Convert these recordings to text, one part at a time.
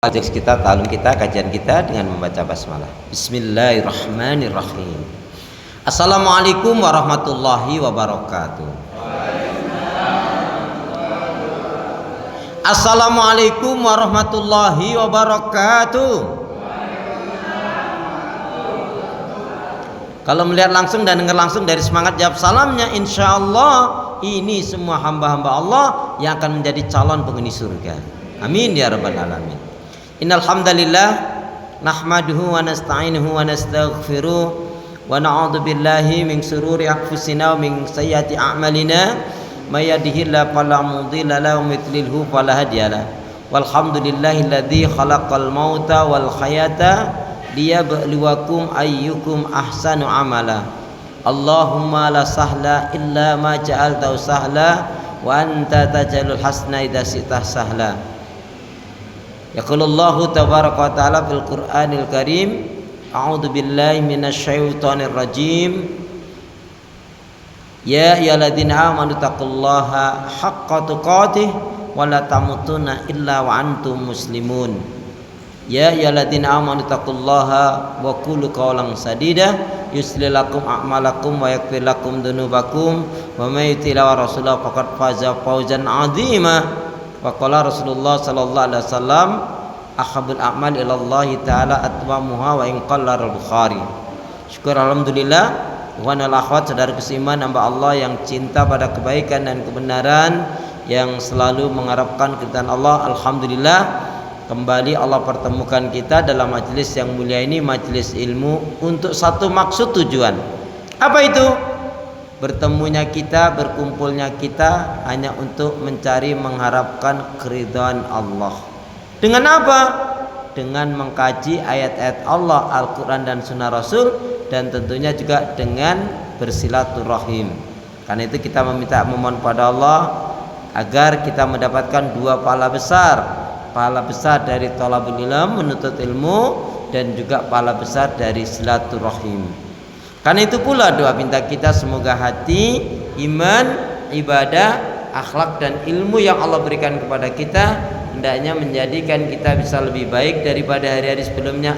Ajak kita, ta'alum kita, kajian kita dengan membaca basmalah. Bismillahirrahmanirrahim. Assalamualaikum warahmatullahi wabarakatuh. Assalamualaikum warahmatullahi wabarakatuh. Kalau melihat langsung dan dengar langsung dari semangat jawab salamnya, insya Allah ini semua hamba-hamba Allah yang akan menjadi calon penghuni surga. Amin ya rabbal alamin. Innal hamdalillah nahmaduhu wa nasta'inuhu wa nastaghfiruh wa na'udzu billahi min shururi anfusina wa min sayyiati a'malina may yahdihillahu fala mudilla lahu wa may yudlilhu fala hadiyalah. Walhamdulillahilladzi khalaqal mauta wal hayata liyabluwakum ayyukum ahsanu amala. Allahumma la sahla illa ma ja'altahu sahla wa anta taj'alul hasna idza syi'ta sahla. Yaqulullahu tabaraka wa ta'ala fil Qur'anil Karim, a'udzu billahi minasy syaithanir rajim. Ya ayyuhalladzina amanu taqullaha haqqa tuqatih wa la tamutunna illa wa antum muslimun. Ya ayyuhalladzina amanu taqullaha wa qulu qawlan sadida yuslih lakum a'malakum wa yaghfir lakum dzunubakum wa may yuti' wa rasulahu faqad faza fawzan 'azima. Wa qala Rasulullah sallallahu alaihi wasallam ahabul a'mal ila Allah taala atwamuha wa in qalla al-Bukhari. Syukur alhamdulillah wa nal akhwat saudara seiman hamba Allah yang cinta pada kebaikan dan kebenaran, yang selalu mengharapkan keridhaan Allah. Alhamdulillah kembali Allah pertemukan kita dalam majelis yang mulia ini, majelis ilmu, untuk satu maksud tujuan. Apa itu? Bertemunya kita, berkumpulnya kita hanya untuk mencari, mengharapkan keridhaan Allah. Dengan apa? Dengan mengkaji ayat-ayat Allah, Al-Quran dan Sunnah Rasul, dan tentunya juga dengan bersilaturahim. Karena itu kita memohon pada Allah agar kita mendapatkan dua pahala besar. Pahala besar dari thalabul ilm, menuntut ilmu, dan juga pahala besar dari silaturahim. Karena itu pula doa minta kita, semoga hati, iman, ibadah, akhlak dan ilmu yang Allah berikan kepada kita hendaknya menjadikan kita bisa lebih baik daripada hari-hari sebelumnya,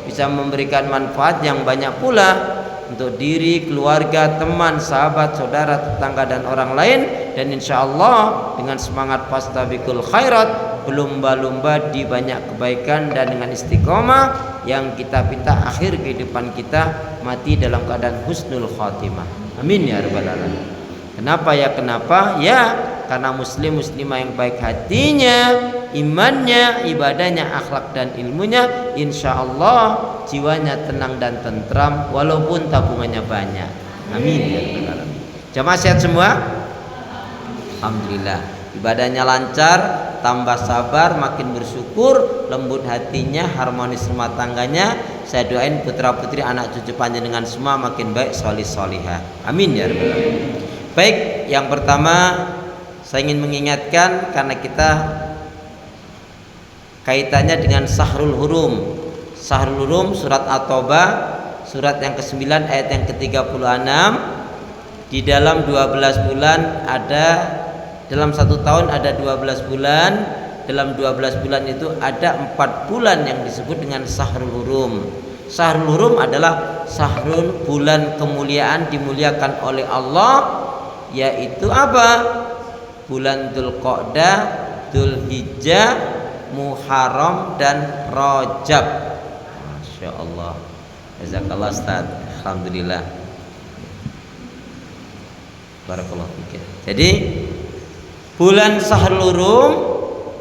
bisa memberikan manfaat yang banyak pula untuk diri, keluarga, teman, sahabat, saudara, tetangga dan orang lain. Dan insya Allah dengan semangat fastabiqul khairat, berlomba-lomba di banyak kebaikan, dan dengan istiqomah yang kita minta akhir kehidupan kita mati dalam keadaan husnul khatimah. Amin ya rabbal alamin. Kenapa ya? Kenapa ya? Karena muslim muslimah yang baik hatinya, imannya, ibadahnya, akhlak dan ilmunya, insya Allah jiwanya tenang dan tentram walaupun tabungannya banyak. Amin ya rabbal alamin. Jamaah sehat semua? Alhamdulillah. Ibadahnya lancar, tambah sabar, makin bersyukur, lembut hatinya, harmonis rumah tangganya. Saya doain putra putri anak cucu panjenengan semua makin baik, solih solihah. Amin ya rabbal alamin. Baik, yang pertama saya ingin mengingatkan, karena kita kaitannya dengan Syahrul Hurum. Syahrul Hurum surat At-Taubah, surat yang ke-9 ayat yang ke-36. Di dalam 12 bulan ada, dalam satu tahun ada 12 bulan. Dalam 12 bulan itu ada 4 bulan yang disebut dengan Syahrul Hurum. Syahrul Hurum adalah syahrul, bulan kemuliaan, dimuliakan oleh Allah, yaitu apa? Bulan Dzulqa'dah, Dzulhijjah, Muharram dan Rajab. Masya Allah, jazakallah Ustaz. Alhamdulillah, barakallahu fikir. Jadi bulan Syahrul Hurum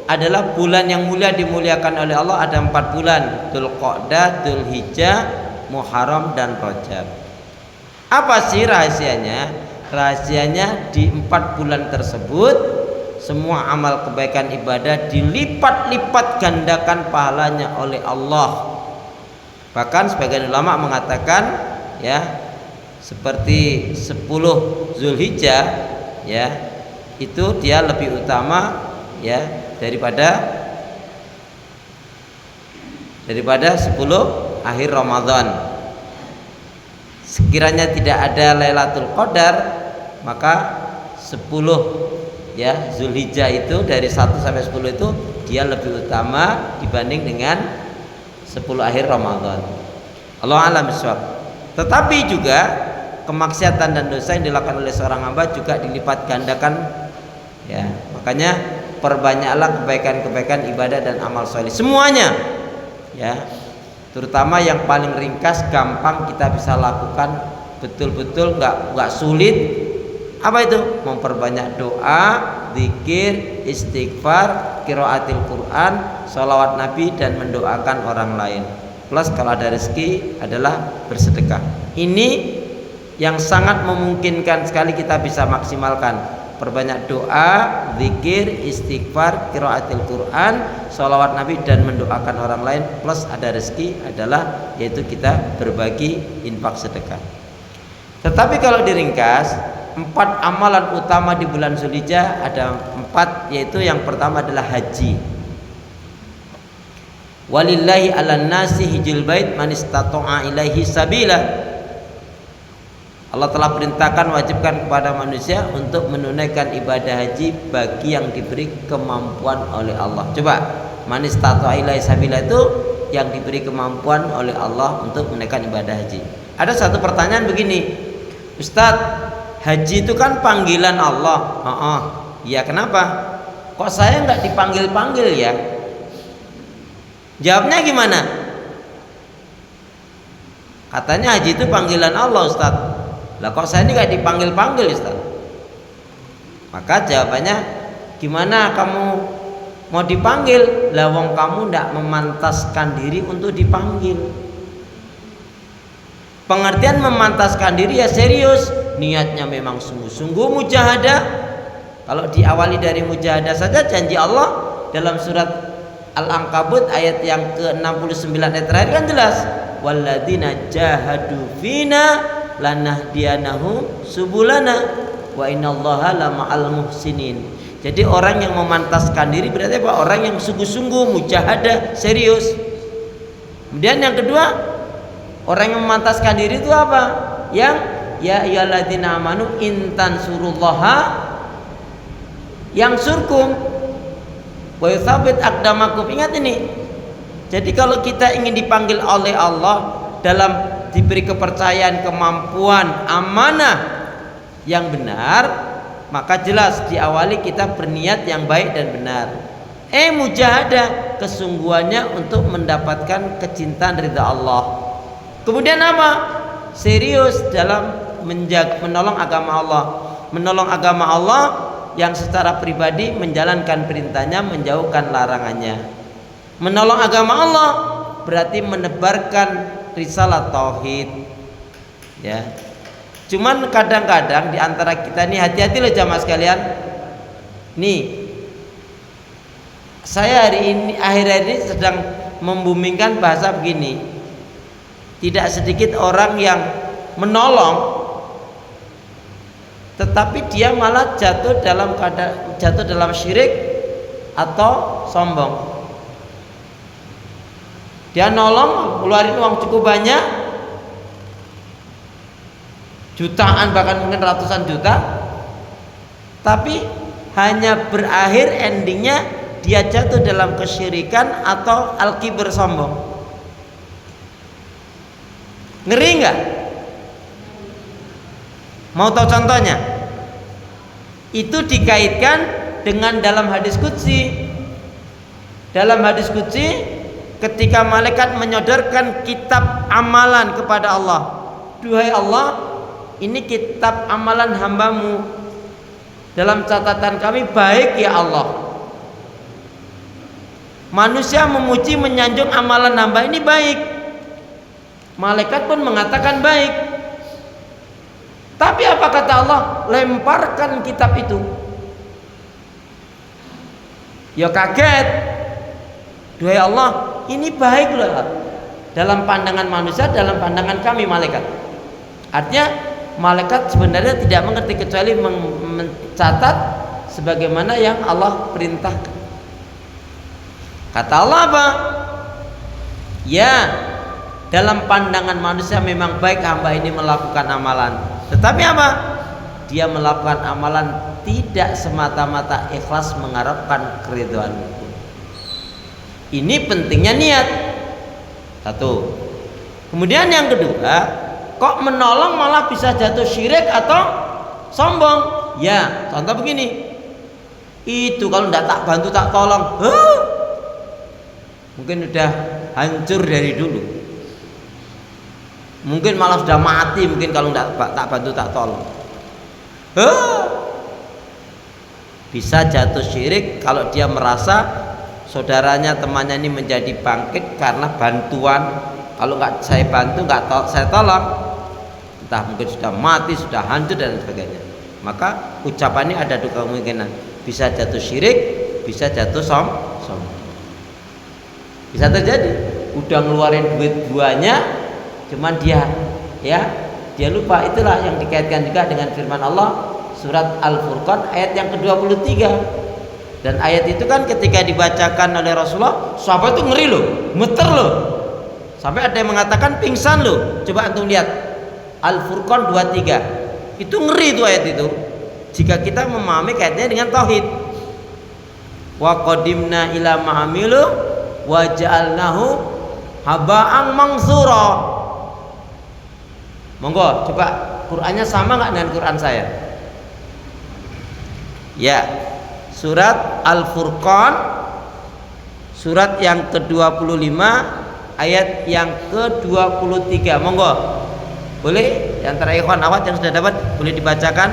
adalah bulan yang mulia, dimuliakan oleh Allah. Ada 4 bulan: Dzulqa'dah, Dzulhijjah, Muharram dan Rajab. Apa sih rahasianya? Rahasianya di 4 bulan tersebut semua amal kebaikan ibadah dilipat-lipat gandakan pahalanya oleh Allah. Bahkan sebagian ulama mengatakan ya, seperti 10 Zulhijjah ya, itu dia lebih utama ya daripada 10 akhir Ramadan. Sekiranya tidak ada Lailatul Qadar, maka 10 ya Zulhijjah itu dari 1 sampai 10 itu dia lebih utama dibanding dengan 10 akhir Ramadan. Allah alam bisawab. Tetapi juga kemaksiatan dan dosa yang dilakukan oleh seorang hamba juga dilipat gandakan, ya. Makanya perbanyaklah kebaikan-kebaikan, ibadah dan amal soleh semuanya, ya. Terutama yang paling ringkas, gampang kita bisa lakukan, betul-betul nggak sulit. Apa itu? Memperbanyak doa, zikir, istighfar, qiraatil Quran, sholawat Nabi, dan mendoakan orang lain. Plus kalau ada rezeki adalah bersedekah. Ini yang sangat memungkinkan sekali kita bisa maksimalkan. Perbanyak doa, zikir, istighfar, qiraatil Quran, sholawat Nabi, dan mendoakan orang lain. Plus ada rezeki adalah yaitu kita berbagi, infak, sedekah. Tetapi kalau diringkas, 4 amalan utama di bulan Zulhijjah ada 4, yaitu yang pertama adalah haji. Walillahi 'alan nasi hijjul bait man istata'a ilaihi sabila. Allah telah perintahkan, wajibkan kepada manusia untuk menunaikan ibadah haji bagi yang diberi kemampuan oleh Allah. Coba, man istata'a ilaihi sabila itu yang diberi kemampuan oleh Allah untuk menunaikan ibadah haji. Ada satu pertanyaan begini, Ustadz, haji itu kan panggilan Allah. Ya, kenapa? Kok saya nggak dipanggil-panggil ya? Jawabnya gimana? Katanya haji itu panggilan Allah, Ustaz. Lah kok saya ini nggak dipanggil-panggil, Ustaz? Maka jawabannya, gimana kamu mau dipanggil? Lah wong kamu nggak memantaskan diri untuk dipanggil. Pengertian memantaskan diri ya serius, niatnya memang sungguh-sungguh mujahadah. Kalau diawali dari mujahadah saja, janji Allah dalam surat Al-Ankabut ayat yang ke-69 ayat terakhir kan jelas, walladzina jahadu fina lanahdiyanahum subulana wa innallaha lama'al muhsinin. Jadi orang yang memantaskan diri berarti apa? Orang yang sungguh-sungguh mujahadah, serius. Kemudian yang kedua, orang yang memantaskan diri itu apa? Yang ya ayyuhalladzina amanu intan surullaha yang surkum wa yutsabbit aqdamakum. Ingat ini. Jadi kalau kita ingin dipanggil oleh Allah dalam diberi kepercayaan, kemampuan, amanah yang benar, maka jelas diawali kita berniat yang baik dan benar. Mujahadah, kesungguhannya untuk mendapatkan kecintaan ridha Allah. Kemudian apa? Serius dalam menolong agama Allah. Menolong agama Allah yang secara pribadi menjalankan perintahnya, menjauhkan larangannya. Menolong agama Allah berarti menebarkan risalah tauhid, ya. Cuman kadang-kadang di antara kita nih, hati-hati loh jamaah sekalian. Nih, saya akhir-akhir ini sedang membumingkan bahasa begini. Tidak sedikit orang yang menolong, tetapi dia malah jatuh dalam syirik atau sombong. Dia nolong, keluarin uang cukup banyak, jutaan bahkan mungkin ratusan juta, tapi hanya berakhir endingnya dia jatuh dalam kesyirikan atau al-kibr, sombong. Ngeri nggak? Mau tahu contohnya? Itu dikaitkan dengan dalam hadis qudsi. Dalam hadis qudsi, ketika malaikat menyodorkan kitab amalan kepada Allah, duhai Allah, ini kitab amalan hambamu, dalam catatan kami baik ya Allah. Manusia memuji menyanjung amalan hamba ini baik, malaikat pun mengatakan baik. Tapi apa kata Allah? Lemparkan kitab itu. Ya kaget. Duhai Allah, ini baik loh dalam pandangan manusia, dalam pandangan kami malaikat. Artinya malaikat sebenarnya tidak mengerti kecuali mencatat sebagaimana yang Allah perintahkan. Kata Allah apa? Ya, dalam pandangan manusia memang baik hamba ini melakukan amalan. Tetapi apa? Dia melakukan amalan tidak semata-mata ikhlas mengharapkan keridhaanku. Ini pentingnya niat. Satu. Kemudian yang kedua, kok menolong malah bisa jatuh syirik atau sombong? Ya, contoh begini. Itu kalau tidak tak bantu tak tolong, mungkin udah hancur dari dulu. Mungkin malah sudah mati mungkin kalau tidak tak bantu tak tolong. Bisa jatuh syirik kalau dia merasa saudaranya, temannya ini menjadi bangkit karena bantuan. Kalau nggak saya bantu, saya tolong, entah mungkin sudah mati, sudah hancur dan sebagainya. Maka ucapan ini ada dua kemungkinan, bisa jatuh syirik, bisa jatuh sombong. Bisa terjadi, udah ngeluarin duit buahnya, cuman dia lupa. Itulah yang dikaitkan juga dengan firman Allah surat Al-Furqan ayat yang ke-23. Dan ayat itu kan ketika dibacakan oleh Rasulullah, sahabat itu ngeri loh, meter loh, sampai ada yang mengatakan pingsan loh. Coba antum lihat Al-Furqan 23. Itu ngeri itu ayat itu jika kita memahami kaitannya dengan tauhid. Wa qadimna ila ma'amilu wa ja'alnahu haba'an mansura. Monggo coba Qur'annya sama nggak dengan Qur'an saya? Ya, surat Al-Furqan surat yang ke-25 ayat yang ke-23. Monggo. Boleh di antara ikhwan awat yang sudah dapat boleh dibacakan?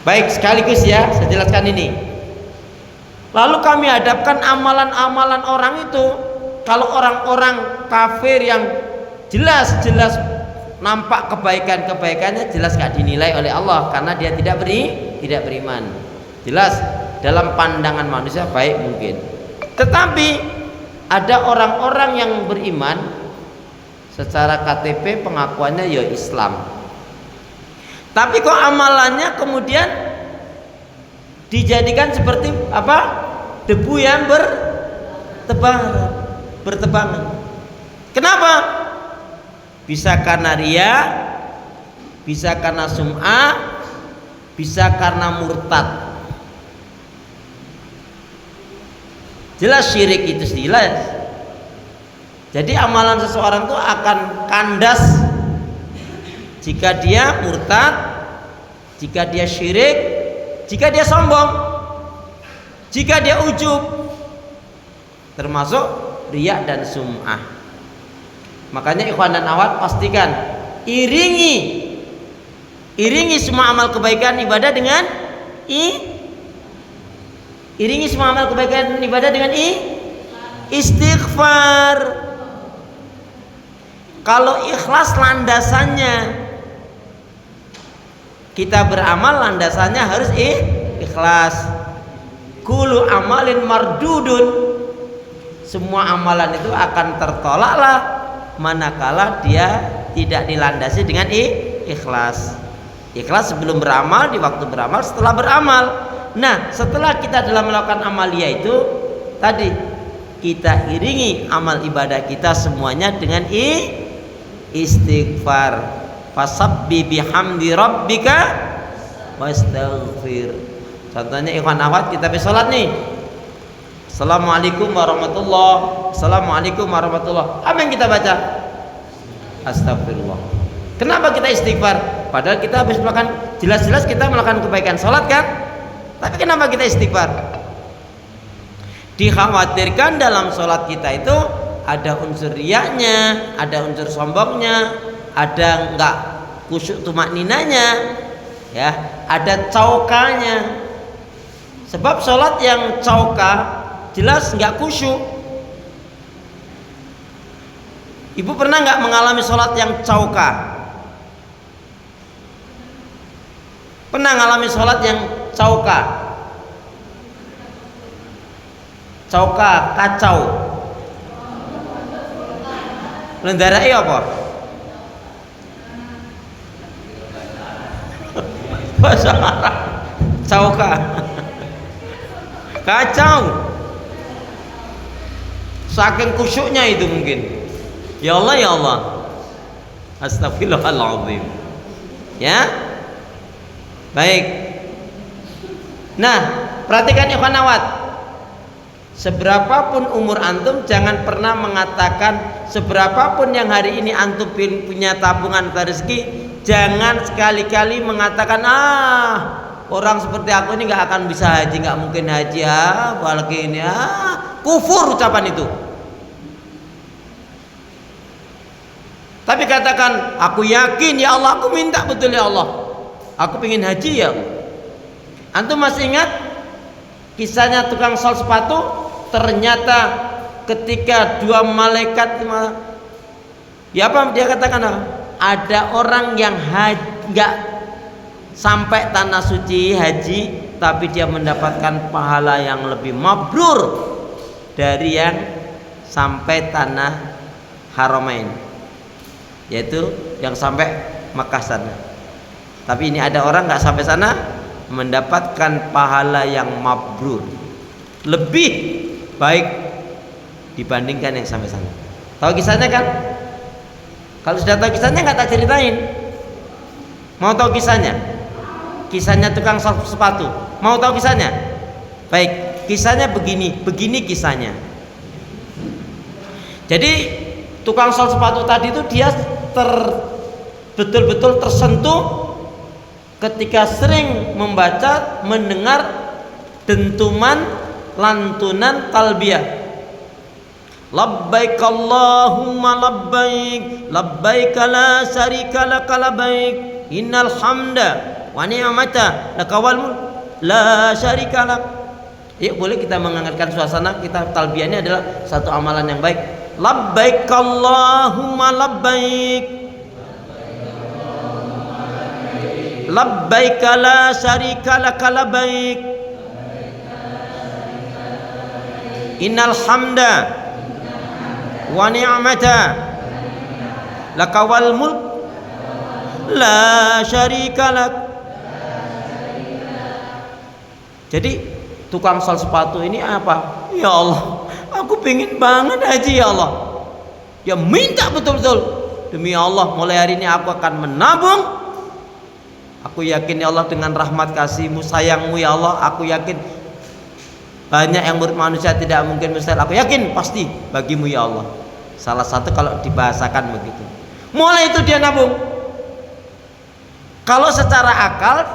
Baik, sekaligus ya saya jelaskan ini. Lalu kami hadapkan amalan-amalan orang itu. Kalau orang-orang kafir yang jelas-jelas nampak kebaikan-kebaikannya, jelas gak dinilai oleh Allah karena dia tidak beriman. Jelas dalam pandangan manusia baik mungkin. Tetapi ada orang-orang yang beriman secara KTP pengakuannya ya Islam. Tapi kok amalannya kemudian dijadikan seperti apa? Debu yang bertebangan. Kenapa? Bisa karena riya, bisa karena sum'ah, bisa karena murtad. Jelas syirik itu jelas. Jadi amalan seseorang itu akan kandas jika dia murtad, jika dia syirik, jika dia sombong, jika dia ujub, termasuk riya dan sum'ah. Makanya ikhwan dan akhwat pastikan iringi semua amal kebaikan ibadah dengan iringi semua amal kebaikan ibadah dengan istighfar. Kalau ikhlas landasannya, kita beramal landasannya harus ikhlas. Kullu amalin mardudun, semua amalan itu akan tertolaklah manakala dia tidak dilandasi dengan ikhlas. Ikhlas sebelum beramal, di waktu beramal, setelah beramal. Nah, setelah kita dalam melakukan amalia itu tadi, kita iringi amal ibadah kita semuanya dengan istighfar. Fasabbi bihamdi rabbika wastaghfir. Contohnya ikhwan akhwat, kita bersolat nih, Assalamualaikum warahmatullahi, Assalamualaikum warahmatullahi. Apa yang kita baca? Astagfirullah. Kenapa kita istighfar? Padahal kita habis melakukan, jelas-jelas kita melakukan kebaikan sholat kan? Tapi kenapa kita istighfar? Dikhawatirkan dalam sholat kita itu ada unsur riyanya, ada unsur sombongnya, ada enggak khusyuk tumakninanya, ya, ada caukanya. Sebab sholat yang cauka jelas enggak khusyuk. Ibu pernah enggak mengalami sholat yang cauka? Pernah mengalami sholat yang cauka? Cauka, kacau. Lendarai apa? Bahasa Arab. Cauka. Kacau. saking khusyuknya itu mungkin. Ya Allah, ya Allah, astagfirullahaladzim. Ya, baik. Nah, perhatikan ikhwan akhwat, seberapapun umur antum, jangan pernah mengatakan, seberapapun yang hari ini antum punya tabungan rezeki, jangan sekali-kali mengatakan, orang seperti aku ini nggak akan bisa haji, nggak mungkin haji, apalagi ini, kufur ucapan itu. Tapi katakan, aku yakin ya Allah, aku minta betul ya Allah, aku pengen haji ya. Antum masih ingat kisahnya tukang sol sepatu? Ternyata ketika dua malaikat, ya apa dia katakan, ada orang yang nggak sampai tanah suci haji, tapi dia mendapatkan pahala yang lebih mabrur dari yang sampai tanah Haramain, yaitu yang sampai Makkah sana. Tapi ini ada orang nggak sampai sana mendapatkan pahala yang mabrur, lebih baik dibandingkan yang sampai sana. Tahu kisahnya kan? Kalau sudah tahu kisahnya nggak tak ceritain. Mau tahu kisahnya? Kisahnya tukang sepatu. Mau tahu kisahnya? Baik, kisahnya begini kisahnya. Jadi tukang sol sepatu tadi itu dia betul-betul tersentuh ketika sering mendengar dentuman lantunan talbiyah. Labbaik Allahumma labbaik, labbaik la syarika laka labbaik, innal hamda wa ni'mata lakal mulk la syarika lak. Yuk, boleh kita mengangkatkan suasana, kita talbiyah ini adalah satu amalan yang baik. Labbaik Allahumma labbaik, labbaik la syarika laka labbaik, innal hamda wa ni'mata lakal mulk la syarika lak. Jadi tukang sol sepatu ini apa? Ya Allah, aku pengen banget haji ya Allah. Ya minta betul-betul, demi Allah mulai hari ini aku akan menabung. Aku yakin ya Allah dengan rahmat kasih-Mu, sayang-Mu ya Allah, aku yakin banyak yang menurut manusia tidak mungkin mustahil, aku yakin pasti bagimu ya Allah. Salah satu kalau dibahasakan begitu. Mulai itu dia nabung. Kalau secara akal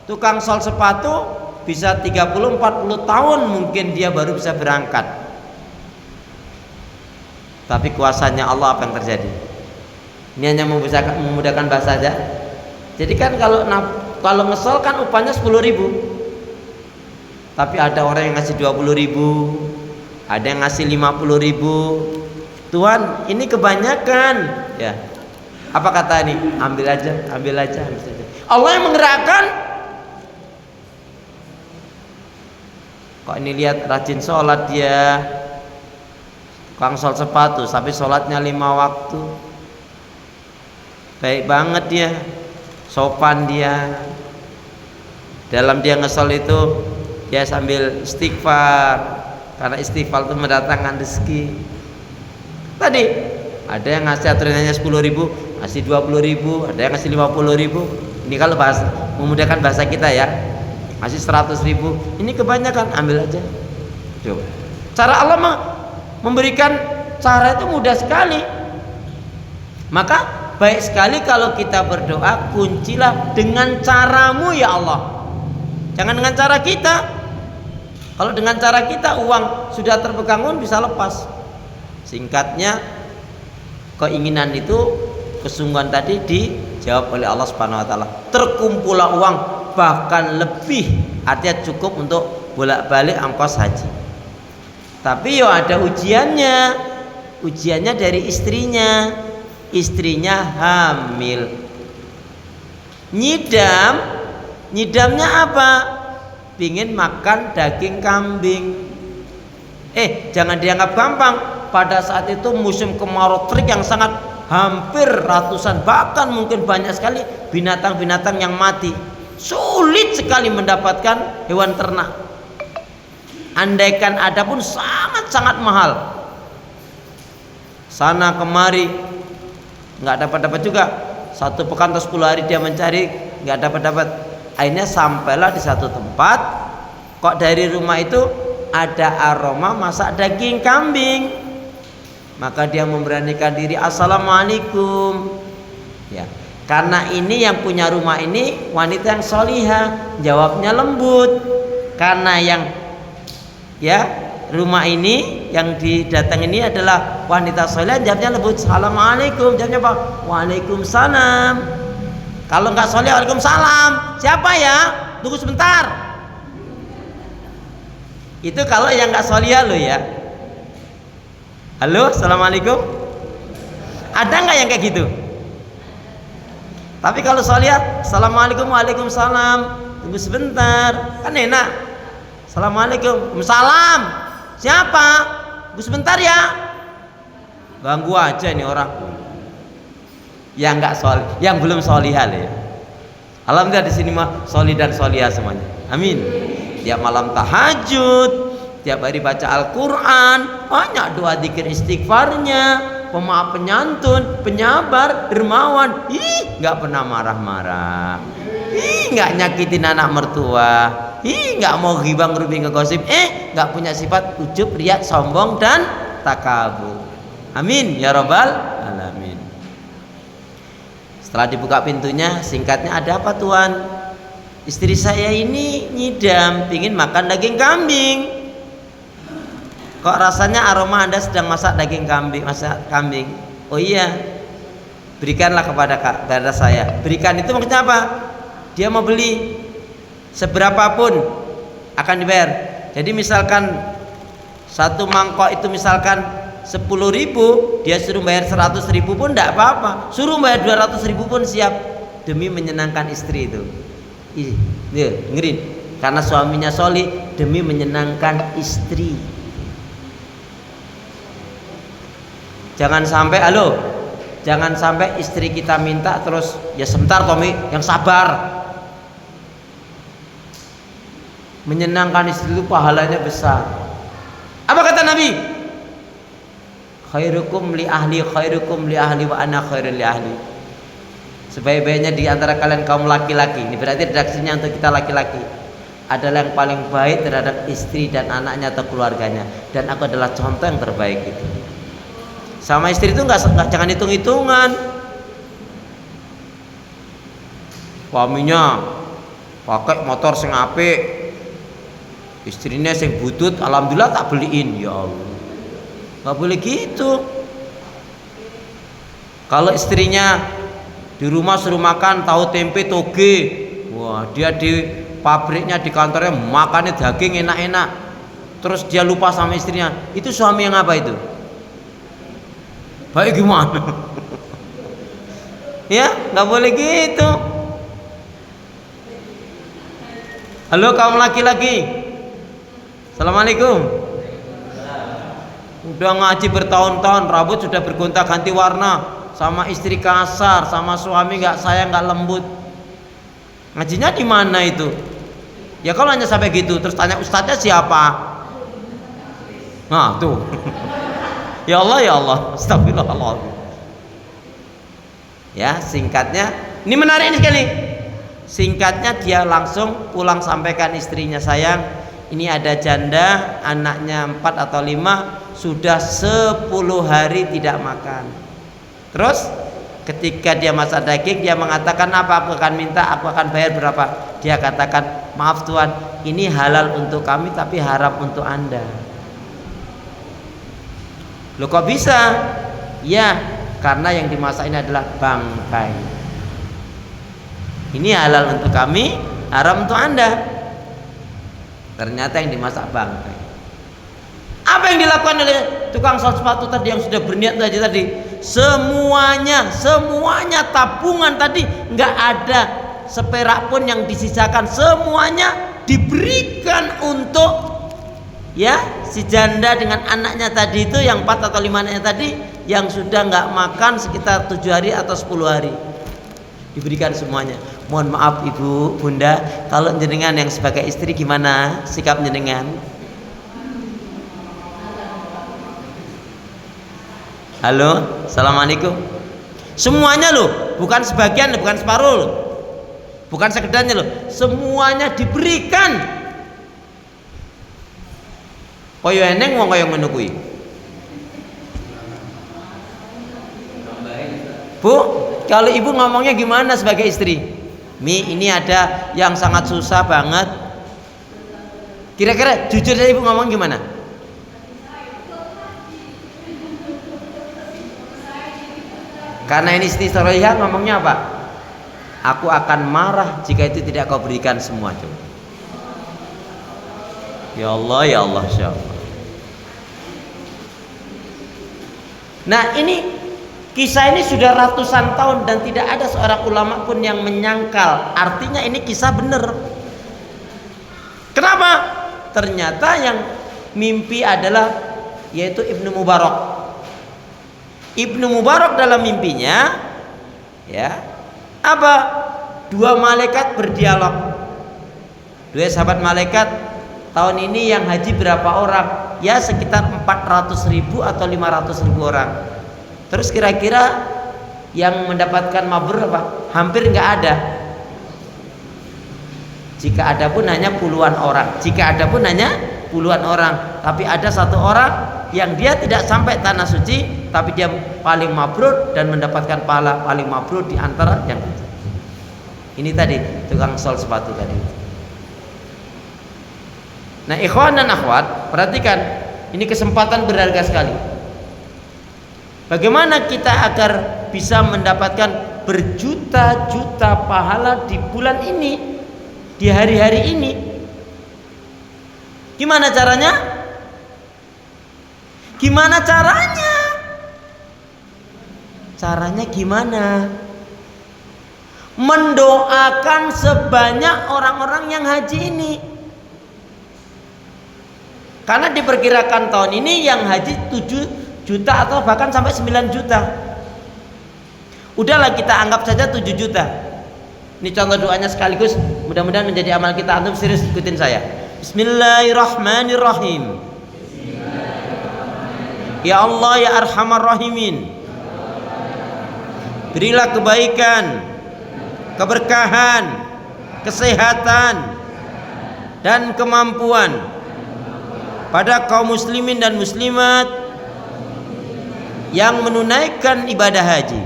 tukang sol sepatu bisa 30-40 tahun mungkin dia baru bisa berangkat. Tapi kuasanya Allah apa yang terjadi? Ini hanya memudahkan bahasa saja. Jadi kan kalau ngesol kan upahnya 10.000. Tapi ada orang yang ngasih 20.000, ada yang ngasih 50.000. Tuhan, ini kebanyakan. Ya. Apa kata ini? Ambil aja, ambil aja, ambil saja. Allah yang menggerakkan. Kok ini lihat rajin sholat dia, tukang sol sepatu, tapi sholatnya 5 waktu. Baik banget dia, sopan dia. Dalam dia ngesol itu dia sambil istighfar, karena istighfar itu mendatangkan rezeki. Tadi ada yang ngasih aturannya 10.000, ngasih 20.000, ada yang ngasih 50.000. Ini kalau bahasa memudahkan bahasa kita ya, ngasih 100.000. Ini kebanyakan, ambil aja. Coba. Cara Allah memberikan cara itu mudah sekali. Maka baik sekali kalau kita berdoa, kuncilah dengan caramu ya Allah, jangan dengan cara kita. Kalau dengan cara kita uang sudah terpegang pun bisa lepas. Singkatnya, keinginan itu, kesungguhan tadi dijawab oleh Allah Subhanahu wa taala. Terkumpullah uang bahkan lebih, artinya cukup untuk bolak-balik ongkos haji. Tapi yo ada ujiannya. Ujiannya dari istrinya. Istrinya hamil. Nyidamnya apa? Pingin makan daging kambing. Jangan dianggap gampang. Pada saat itu musim kemarau terik yang sangat, hampir ratusan, bahkan mungkin banyak sekali binatang-binatang yang mati. Sulit sekali mendapatkan hewan ternak. Andaikan ada pun sangat-sangat mahal. sana kemari, nggak dapat juga. 1 pekan atau 10 hari dia mencari, nggak dapat. Akhirnya sampailah di satu tempat, kok dari rumah itu ada aroma masak daging kambing. Maka dia memberanikan diri, assalamualaikum. Ya, karena ini yang punya rumah ini wanita yang solihah, jawabnya lembut. Karena yang rumah ini yang didatang ini adalah wanita solihah, jawabnya lembut, assalamualaikum. Jawabnya apa? Waalaikumsalam. Kalau nggak solihah, waalaikumsalam. Siapa ya? Tunggu sebentar. Itu kalau yang nggak solihah lo ya. Halo, assalamualaikum. Ada nggak yang kayak gitu? Tapi kalau solihah, assalamualaikum, waalaikumsalam. Tunggu sebentar, kan enak. Assalamualaikum, salam. Siapa? Tunggu sebentar ya. Ganggu aja ini orang. Yang nggak solih, yang belum solihah ya. Alhamdulillah di sini mah solih dan solihah semuanya. Amin. Tiap malam tahajud, tiap hari baca Al-Quran, banyak doa dzikir istighfarnya, pemaaf penyantun, penyabar, dermawan, nggak pernah marah-marah, nggak nyakitin anak mertua, nggak mau ghibah ngerubing ngegosip, nggak punya sifat ujub, riak, sombong dan takabur. Amin ya rabbal alamin. Setelah dibuka pintunya, singkatnya, ada apa tuan? Istri saya ini ngidam, pingin makan daging kambing. Kok rasanya aroma Anda sedang masak daging kambing, Oh iya, berikanlah kepada saya. Berikan itu maksudnya apa? Dia mau beli, seberapapun akan dibayar. Jadi misalkan 1 mangkok itu misalkan 10.000, dia suruh bayar 100.000 pun tidak apa-apa. Suruh bayar 200.000 pun siap, demi menyenangkan istri itu. Ngerin, karena suaminya solih, demi menyenangkan istri. Jangan sampai istri kita minta terus ya sebentar Tommy, yang sabar. Menyenangkan istri itu pahalanya besar. Apa kata Nabi? Khairukum li ahli wa ana khairul li ahli. Sebaik-baiknya di antara kalian kaum laki-laki, ini berarti redaksinya untuk kita laki-laki, adalah yang paling baik terhadap istri dan anaknya atau keluarganya, dan aku adalah contoh yang terbaik itu. Sama istri itu nggak jangan hitung-hitungan. Suaminya pakai motor sing apik, istrinya sing butut, alhamdulillah tak beliin. Ya Allah, nggak boleh gitu. Kalau istrinya di rumah suruh makan tahu tempe toge, wah dia di pabriknya, di kantornya makannya daging enak-enak, terus dia lupa sama istrinya, itu suami yang apa itu? Baik gimana? Ya, nggak boleh gitu. Halo kaum laki-laki, assalamualaikum. Udah ngaji bertahun-tahun, rambut sudah bergonta-ganti warna, sama istri kasar, sama suami nggak sayang, nggak lembut. Ngajinya di mana itu? Ya kalau hanya sampai gitu, terus tanya ustadznya siapa? Nah tuh. Ya Allah, astagfirullahaladzim. Ya, singkatnya, ini menarik ini sekali. Singkatnya dia langsung pulang sampaikan istrinya, sayang, ini ada janda, anaknya 4 atau 5, sudah 10 hari tidak makan. Terus ketika dia masak daging, dia mengatakan, apa aku akan minta, aku akan bayar berapa? Dia katakan, maaf tuan, ini halal untuk kami tapi haram untuk Anda. Loh kok bisa? Ya, karena yang dimasak ini adalah bangkai. Ini halal untuk kami, haram untuk Anda. Ternyata yang dimasak bangkai. Apa yang dilakukan oleh tukang sol sepatu tadi yang sudah berniat tadi? Semuanya tabungan tadi, nggak ada seperak pun yang disisakan, semuanya diberikan untuk si janda dengan anaknya tadi itu, yang 4 atau 5 anaknya tadi, yang sudah nggak makan sekitar 7 hari atau 10 hari, diberikan semuanya. Mohon maaf ibu, bunda, kalau jenengan yang sebagai istri gimana sikap jenengan? Halo, assalamualaikum. Semuanya loh, bukan sebagian, bukan separuh loh, bukan sekedarnya loh, semuanya diberikan. Koyo eneng wong kaya ngono kuwi. Bu, kalau ibu ngomongnya gimana sebagai istri? Mi, ini ada yang sangat susah banget. Kira-kira jujur saja ibu ngomong gimana? Karena ini Siti Soroyah ngomongnya apa? Aku akan marah jika itu tidak kau berikan semua. Coba. Ya Allah, ya Allah, ya Allah. Nah, ini kisah ini sudah ratusan tahun dan tidak ada seorang ulama pun yang menyangkal. Artinya ini kisah benar. Kenapa? Ternyata yang mimpi adalah yaitu Ibnu Mubarak. Ibnu Mubarak dalam mimpinya ya apa? Dua malaikat berdialog. Dua sahabat malaikat, tahun ini yang haji berapa orang? Ya sekitar 400.000 atau 500.000 orang. Terus kira-kira yang mendapatkan mabrur apa? Hampir nggak ada. Jika ada pun hanya puluhan orang. Jika ada pun hanya puluhan orang. Tapi ada satu orang yang dia tidak sampai tanah suci, tapi dia paling mabrur dan mendapatkan pahala paling mabrur di antara yang itu. Ini tadi tukang sol sepatu tadi. Nah, ikhwan dan akhwat, perhatikan, ini kesempatan berharga sekali. Bagaimana kita agar bisa mendapatkan berjuta-juta pahala di bulan ini, di hari-hari ini? Gimana caranya? Gimana caranya? Caranya gimana? Mendoakan sebanyak orang-orang yang haji ini. Karena diperkirakan tahun ini yang haji 7 juta atau bahkan sampai 9 juta. Udahlah kita anggap saja 7 juta. Ini contoh doanya sekaligus, mudah-mudahan menjadi amal kita. Antum serius ikutin saya. Bismillahirrahmanirrahim. Ya Allah ya Arhamar Rahimin, berilah kebaikan, keberkahan, kesehatan dan kemampuan pada kaum muslimin dan muslimat yang menunaikan ibadah haji.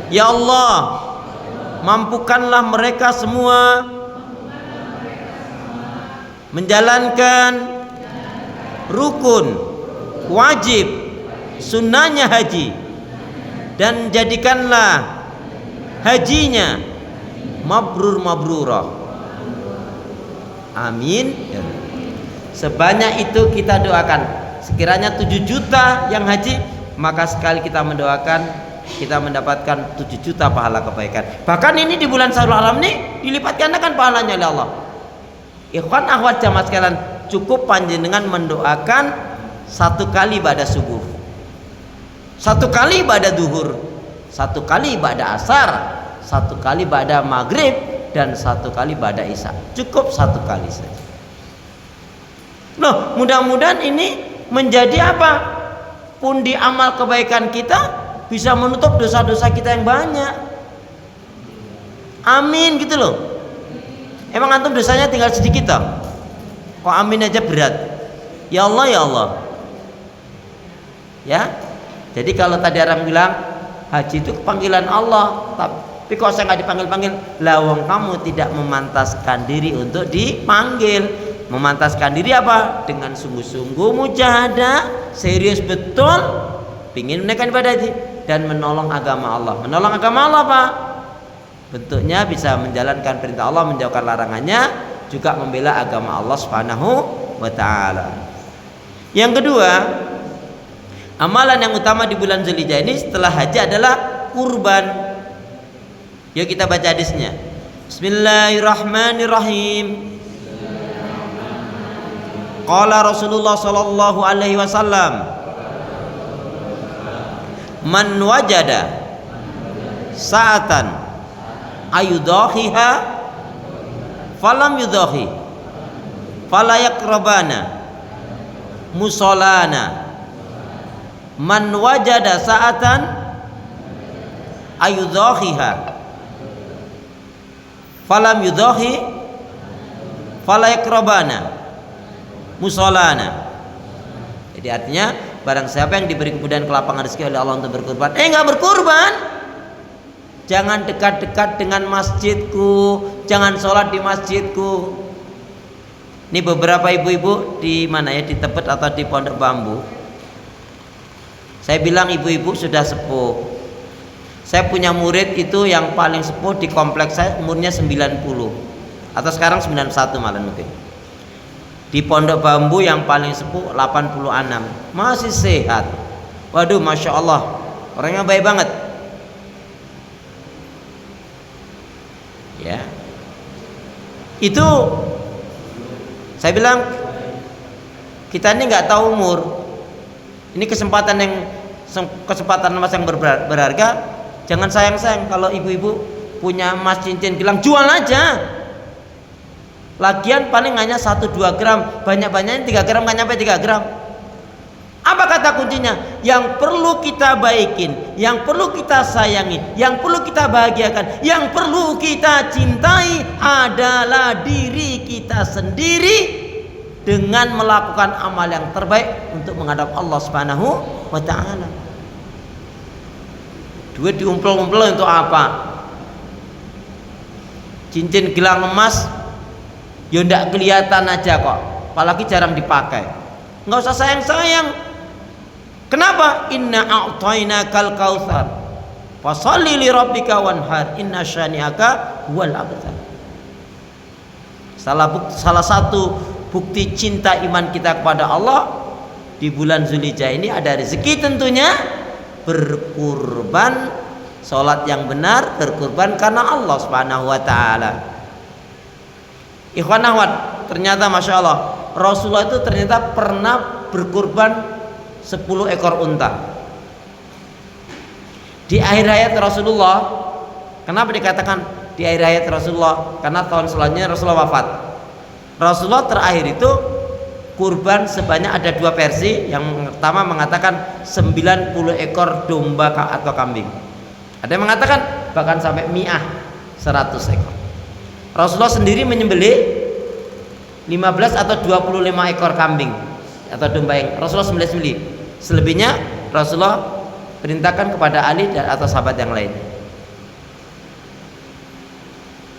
Ya Allah, mampukanlah mereka semua menjalankan rukun, wajib, sunnahnya haji, dan jadikanlah hajinya mabrur-mabrurah. Amin. Sebanyak itu kita doakan. Sekiranya 7 juta yang haji, maka sekali kita mendoakan, kita mendapatkan 7 juta pahala kebaikan. Bahkan ini di bulan Syahrul Alam ini dilipat gandakan pahalanya oleh Allah. Ikhwan akhwat jamaah sekalian, cukup panjenengan mendoakan 1 kali pada subuh, 1 kali pada duhur, 1 kali pada asar, 1 kali pada maghrib, dan 1 kali pada isya. Cukup 1 kali saja. Loh, mudah-mudahan ini menjadi apa? Pundi amal kebaikan kita, bisa menutup dosa-dosa kita yang banyak. Amin gitu loh. Emang antum dosanya tinggal sedikit toh? Kok amin aja berat? Ya Allah, ya Allah. Ya. Jadi kalau tadi orang bilang haji itu panggilan Allah, tapi kok saya nggak dipanggil-panggil? Lawang kamu tidak memantaskan diri untuk dipanggil. Memantaskan diri apa? Dengan sungguh-sungguh mujahadah, serius betul, pingin menaikkan ibadah haji dan menolong agama Allah. Menolong agama Allah apa? Bentuknya bisa menjalankan perintah Allah, menjauhkan larangannya, juga membela agama Allah Subhanahu wa taala. Yang kedua, amalan yang utama di bulan Zulhijjah ini setelah haji adalah kurban. Yuk kita baca hadisnya. Bismillahirrahmanirrahim. Qala Rasulullah sallallahu alaihi wasallam, man wajada sa'atan ayudahiha falam yudahi fala yaqrabana musallana Man wajada sa'atan ayudhahiha falam yudhahi fala yakrabana musallana. Jadi artinya barang siapa yang diberi kemudahan kelapangan rezeki oleh Allah untuk berkurban, enggak berkurban, jangan dekat-dekat dengan masjidku, jangan sholat di masjidku. Ini beberapa ibu-ibu di mana ya, di Tebet atau di Pondok Bambu. Saya bilang ibu-ibu sudah sepuh. Saya punya murid itu yang paling sepuh di kompleks saya, umurnya 90 atau sekarang 91 malah mungkin. Di Pondok Bambu yang paling sepuh 86, masih sehat. Waduh, masya Allah, orangnya baik banget. Ya, itu saya bilang kita ini nggak tahu umur. Ini kesempatan emas yang berharga. Jangan sayang-sayang. Kalau ibu-ibu punya emas cincin, bilang jual aja. Lagian paling hanya 1-2 gram, banyak-banyaknya 3 gram, nggak nyampe 3 gram. Apa kata kuncinya? Yang perlu kita baikin, yang perlu kita sayangi, yang perlu kita bahagiakan, yang perlu kita cintai adalah diri kita sendiri dengan melakukan amal yang terbaik untuk menghadap Allah Subhanahu wa ta'ala. Duit diumpel-umpel untuk apa? Cincin gelang emas ya ndak kelihatan aja kok, apalagi jarang dipakai. Nggak usah sayang-sayang. Kenapa? Inna a'tainakal kautsar fasholli li rabbika wanhar inna syani'aka huwal abtar. Salah satu bukti cinta iman kita kepada Allah di bulan Zulhijjah ini ada rezeki tentunya, berkurban, sholat yang benar, berkurban karena Allah Subhanahu wa ta'ala. Ikhwan akhwat, ternyata masya Allah, Rasulullah itu ternyata pernah berkurban 10 ekor unta. Di akhir hayat Rasulullah, kenapa dikatakan di akhir hayat Rasulullah? Karena tahun selanjutnya Rasulullah wafat. Rasulullah terakhir itu kurban sebanyak, ada 2 versi. Yang pertama mengatakan 90 ekor domba atau kambing. Ada yang mengatakan bahkan sampai 100 ekor. Rasulullah sendiri menyembelih 15 atau 25 ekor kambing atau domba yang Rasulullah sembelih. Selebihnya Rasulullah perintahkan kepada Ali dan atau sahabat yang lain.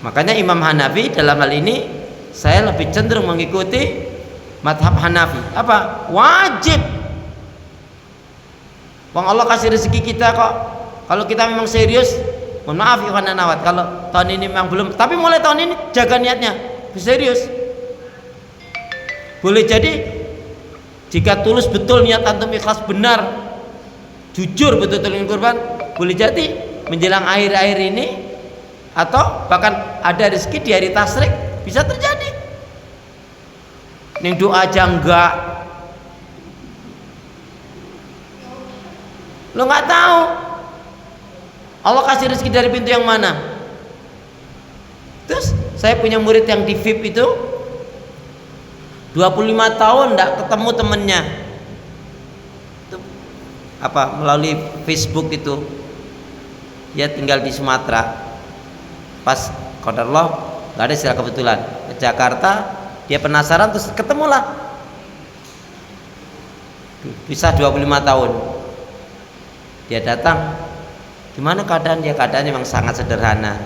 Makanya Imam Hanafi dalam hal ini saya lebih cenderung mengikuti madhab Hanafi. Apa? Wajib. Bang Allah kasih rezeki kita kok. Kalau kita memang serius, mohon maaf Ikhwan dan Akhwat, kalau tahun ini memang belum, tapi mulai tahun ini jaga niatnya, serius. Boleh jadi jika tulus betul niat antum, ikhlas benar, jujur betul-betul ingin kurban, boleh jadi menjelang akhir-akhir ini atau bahkan ada rezeki di hari tasyrik, bisa terjadi. Ning doa aja enggak, lo nggak tahu Allah kasih rezeki dari pintu yang mana. Terus saya punya murid yang di VIP itu 25 tahun enggak ketemu temennya, itu apa, melalui Facebook itu. Dia tinggal di Sumatera, pas qadarullah nggak ada istilah kebetulan ke Jakarta, dia penasaran terus ketemulah. Bisa 25 tahun dia datang. Gimana keadaan dia? Keadaannya memang sangat sederhana.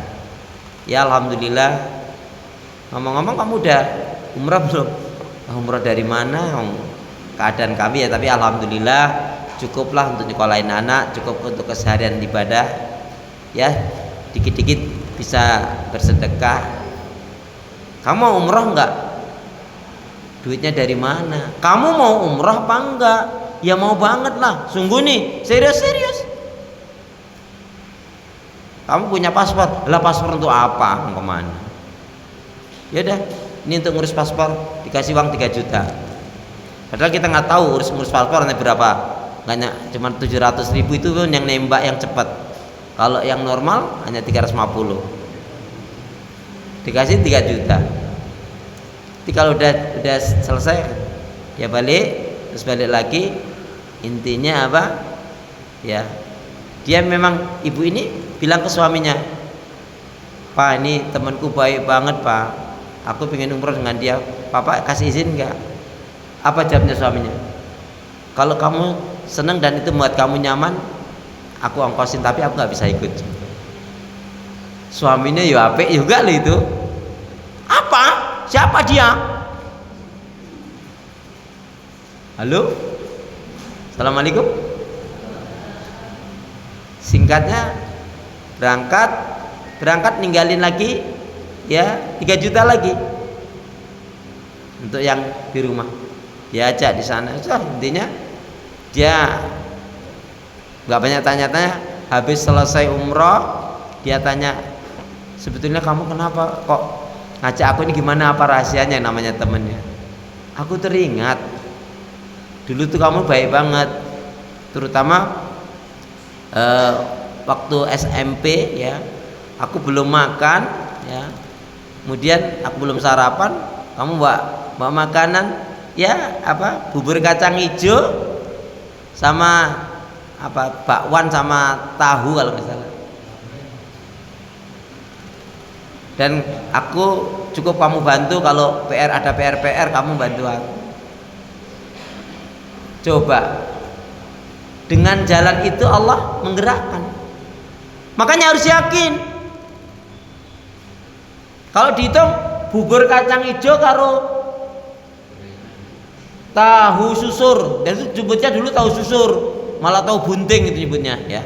Ya alhamdulillah. Ngomong-ngomong kamu udah umrah belum? Umrah dari mana? Keadaan kami ya, tapi alhamdulillah cukuplah untuk nyekolahin anak, cukup untuk keseharian ibadah. Ya, dikit-dikit bisa bersedekah. Kamu mau umrah enggak? Duitnya dari mana? Kamu mau umrah apa enggak? Ya mau banget lah. Sungguh nih, serius. Kamu punya paspor? Lah paspor untuk apa? Mau kemana? Ya udah, ini untuk ngurus paspor, dikasih uang 3 juta. Padahal kita nggak tahu ngurus paspor hanya berapa. Nggak, cuma 700.000 itu pun yang nembak yang cepat. Kalau yang normal hanya 350. Dikasih 3 juta. Jadi kalau udah selesai ya balik, terus balik lagi. Intinya apa? Ya, dia memang ibu ini bilang ke suaminya, Pak, ini temanku baik banget Pak, aku pengen umroh dengan dia, Papa kasih izin nggak? Apa jawabnya suaminya? Kalau kamu senang dan itu membuat kamu nyaman, aku ongkosin, tapi aku nggak bisa ikut. Suaminya ya apik juga loh itu. Apa? Siapa dia? Halo? Assalamualaikum. Singkatnya berangkat ninggalin lagi ya 3 juta lagi untuk yang di rumah. Diajak di sana. Intinya dia nggak banyak tanya-tanya. Habis selesai umroh, dia tanya, sebetulnya kamu kenapa kok ngajak aku ini, gimana, apa rahasianya? Namanya temennya, aku teringat dulu tuh kamu baik banget, terutama waktu SMP ya, aku belum makan ya, kemudian aku belum sarapan, kamu bawa makanan ya, apa, bubur kacang hijau sama apa, bakwan sama tahu kalau nggak salah. Dan aku cukup kamu bantu, kalau ada PR kamu bantu aku. Coba dengan jalan itu Allah menggerakkan. Makanya harus yakin. Kalau dihitung bubur kacang hijau karo tahu susur, dan itu nyebutnya dulu tahu susur, malah tahu bunting itu nyebutnya ya.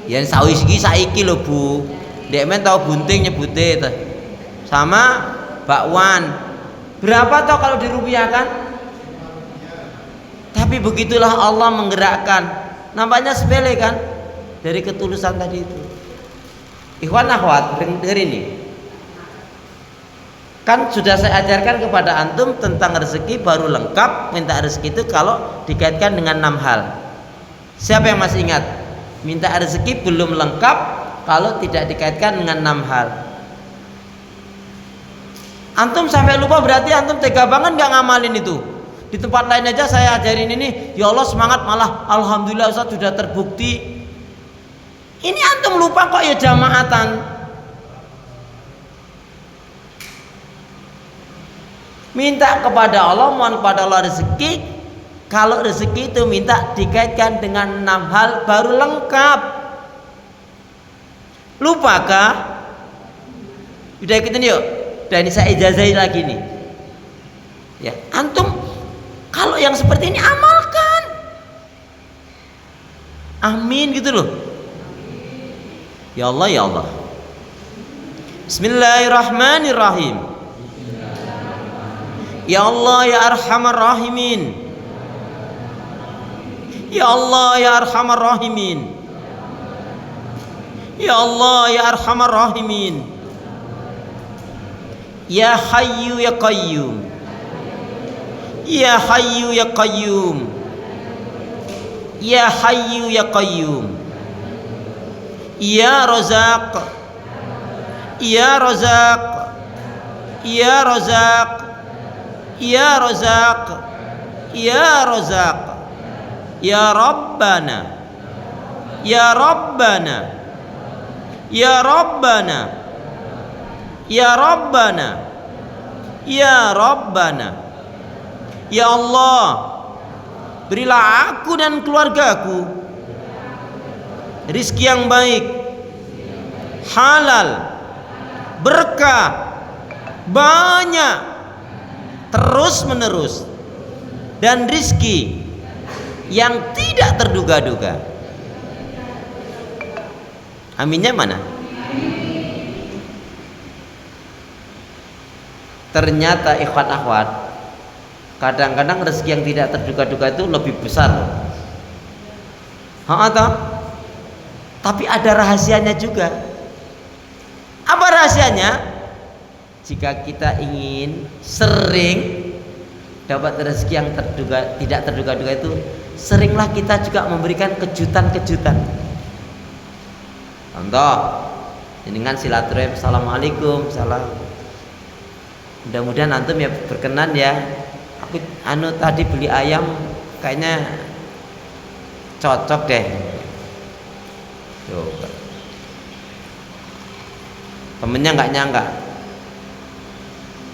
Ya saiki lho Bu. Dek men tahu bunting nyebutnya itu. Sama bakwan. Berapa toh kalau dirupiahkan? Tapi begitulah Allah menggerakkan. Nampaknya sepele kan? Dari ketulusan tadi itu. Ikhwan akhwat, dengar ini. Kan sudah saya ajarkan kepada antum tentang rezeki baru lengkap. Minta rezeki itu kalau dikaitkan dengan 6 hal. Siapa yang masih ingat? Minta rezeki belum lengkap kalau tidak dikaitkan dengan 6 hal. Antum sampai lupa, berarti antum tega banget gak ngamalin itu. Di tempat lain aja saya ajarin ini, ya Allah semangat, malah alhamdulillah Ustaz sudah terbukti. Ini antum lupa kok ya jamaatan. Minta kepada Allah, mohon kepada Allah rezeki. Kalau rezeki itu minta dikaitkan dengan 6 hal baru lengkap. Lupakah? Udah ikutin yuk. Dan ini saya ijazahi lagi nih. Ya, antum kalau yang seperti ini amalkan. Amin gitu loh. Ya Allah, ya Allah. Bismillahirrahmanirrahim. Ya Allah ya Arhamar Rahimin. Ya Allah ya Arhamar Rahimin. Ya Allah ya Arhamar Rahimin. Ya Hayyu ya Qayyum. Ya Hayyu ya Qayyum. Ya Hayyu ya Qayyum. Ya Razaq. Ya Razaq. Ya Razaq. Ya Razaq. Ya Razaq. Ya Rabbana. Ya Rabbana. Ya Rabbana. Ya Rabbana. Ya Rabbana. Ya Allah, berilah aku dan keluargaku rizki yang baik, halal, berkah, banyak, terus menerus, dan rizki yang tidak terduga-duga. Aminnya mana? Ternyata ikhwan akhwat, kadang-kadang rezeki yang tidak terduga-duga itu lebih besar. Tapi ada rahasianya juga. Apa rahasianya? Jika kita ingin sering dapat rezeki yang tidak terduga-duga itu, seringlah kita juga memberikan kejutan-kejutan. Contoh, dengan silaturahim, assalamualaikum, salam. Mudah-mudahan antum ya berkenan ya. Aku tadi beli ayam kayaknya cocok deh. Coba. Temennya nggak nyangka.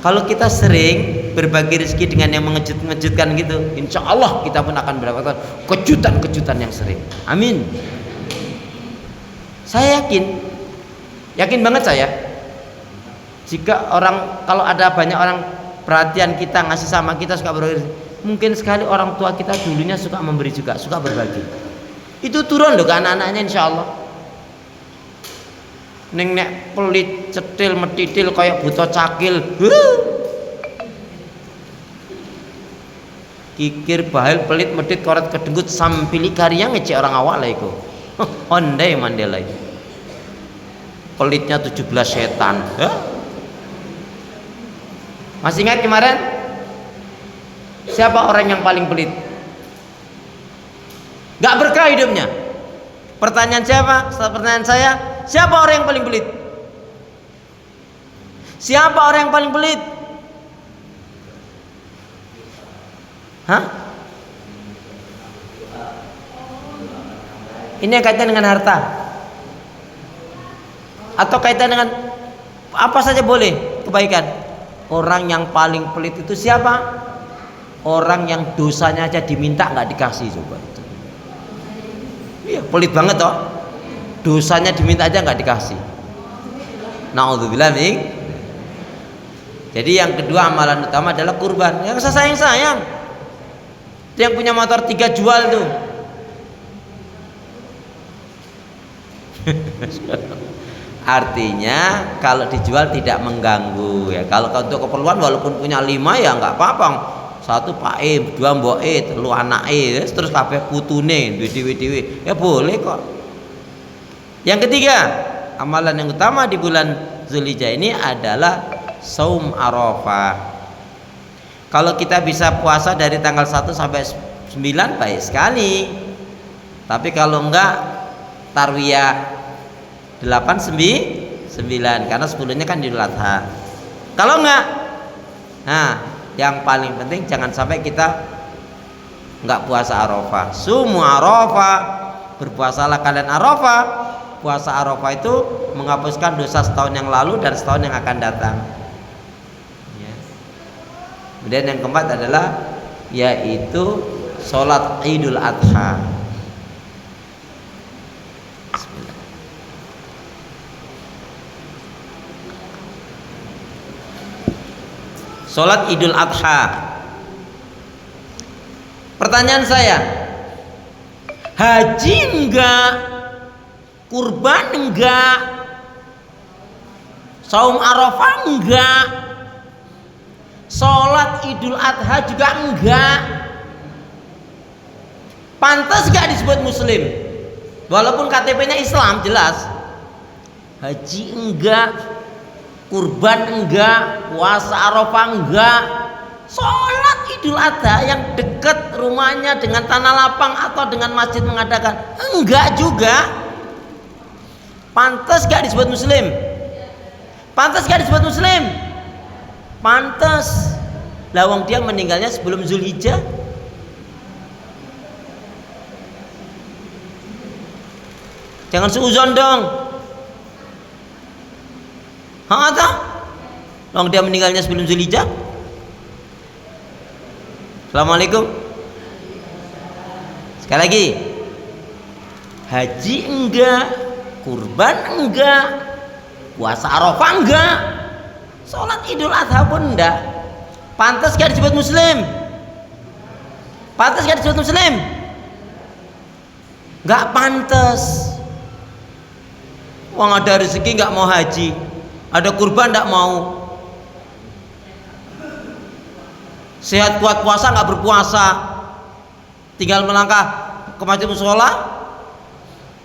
Kalau kita sering berbagi rezeki dengan yang mengejutkan gitu, insya Allah kita pun akan mendapatkan kejutan-kejutan yang sering. Amin. Saya yakin banget saya. Jika kalau ada banyak orang perhatian kita, ngasih sama kita, suka berbagi, mungkin sekali orang tua kita dulunya suka memberi juga, suka berbagi. Itu turun loh ke anak-anaknya insya Allah. Nek pelit, cetil, metitil kayak buta cakil. Kikir, bahil, pelit, medit, koret, kedenggut, sampili karya ngecek orang awak lah itu. Ondai Mandela itu. Pelitnya 17 setan. Masih ingat kemarin? Siapa orang yang paling pelit? Gak berkah hidupnya. Pertanyaan saya, siapa orang yang paling pelit? Siapa orang yang paling pelit? Hah? Ini yang kaitan dengan harta atau kaitan dengan apa saja boleh kebaikan. Orang yang paling pelit itu siapa? Orang yang dosanya aja diminta nggak dikasih. Coba itu. Iya, pelit banget toh. Dosanya diminta aja nggak dikasih. Naudzubillah min. Jadi yang kedua amalan utama adalah kurban. Yang sayang. Yang punya motor 3 jual tuh. Artinya kalau dijual tidak mengganggu ya. Kalau untuk keperluan walaupun punya 5 ya nggak apa-apa. 1 Pak E, 2 Mbok E, 3 anak E, terus kabeh putune dhewe-dhewe. Ya boleh kok. Yang ketiga, amalan yang utama di bulan Zulhijjah ini adalah saum Arafah. Kalau kita bisa puasa dari tanggal 1 sampai 9 baik sekali. Tapi kalau enggak tarwiyah 8 9 karena 10-nya kan Idul Adha. Kalau enggak, nah yang paling penting jangan sampai kita enggak puasa Arafah. Sumu Arafah, berpuasalah kalian Arafah. Puasa Arafah itu menghapuskan dosa setahun yang lalu dan setahun yang akan datang. Ya. Kemudian yang keempat adalah yaitu sholat Idul Adha. Sholat Idul Adha. Pertanyaan saya, haji enggak, kurban enggak, saum Arafah enggak, sholat Idul Adha juga enggak. Pantas enggak disebut muslim walaupun KTP-nya Islam jelas. Haji enggak, kurban enggak, puasa Arafah enggak, sholat Idul Adha yang dekat rumahnya dengan tanah lapang atau dengan masjid mengadakan enggak juga. Pantas gak disebut muslim? Pantas gak disebut muslim? Pantas. Lawang dia meninggalnya sebelum Zulhijjah. Jangan suuzon dong. Ada? Lawang dia meninggalnya sebelum Zulhijjah. Assalamualaikum. Sekali lagi. Haji enggak, kurban enggak, puasa Arafah enggak, sholat Idul Adha pun enggak. Pantas gak disebut muslim? Pantas gak disebut muslim? Enggak pantas. Wong ada rezeki enggak mau haji, ada kurban enggak mau, sehat kuat puasa enggak berpuasa, tinggal melangkah ke masjid mushola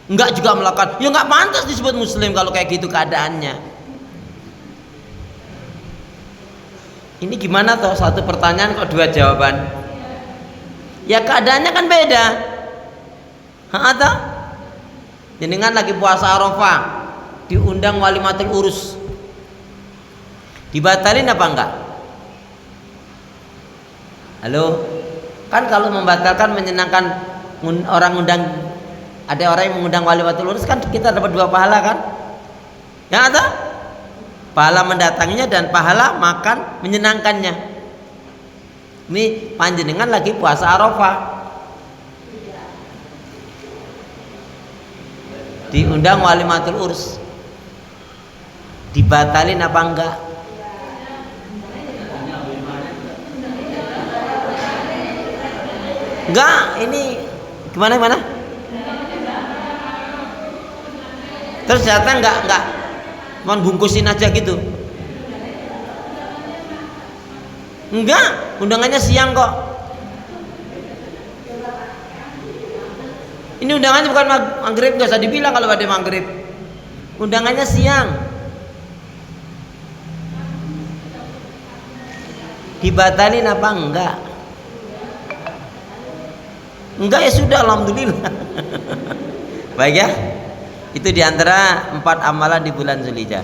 enggak juga melakukan, ya enggak pantas disebut muslim kalau kayak gitu keadaannya. Ini gimana toh, satu pertanyaan kok 2 jawaban? Ya keadaannya kan beda. Toh? Jenengan lagi puasa Arafah, diundang walimatul urus, dibatalin apa enggak? Halo? Kan kalau membatalkan menyenangkan orang undang, ada orang yang mengundang walimatul urus kan kita dapat 2 pahala kan? Ya ada? Pahala mendatanginya dan pahala makan menyenangkannya. Ini panjenengan lagi puasa Arafah, diundang walimatul urus, dibatalin apa enggak? Enggak, ini gimana? Terus datang enggak, cuma bungkusin aja gitu. Enggak, undangannya siang kok. Ini undangannya bukan maghrib, enggak usah dibilang kalau ada maghrib. Undangannya siang. Dibatalin apa enggak? Enggak ya sudah, alhamdulillah. Baik ya. Itu diantara 4 amalan di bulan Zulhijjah.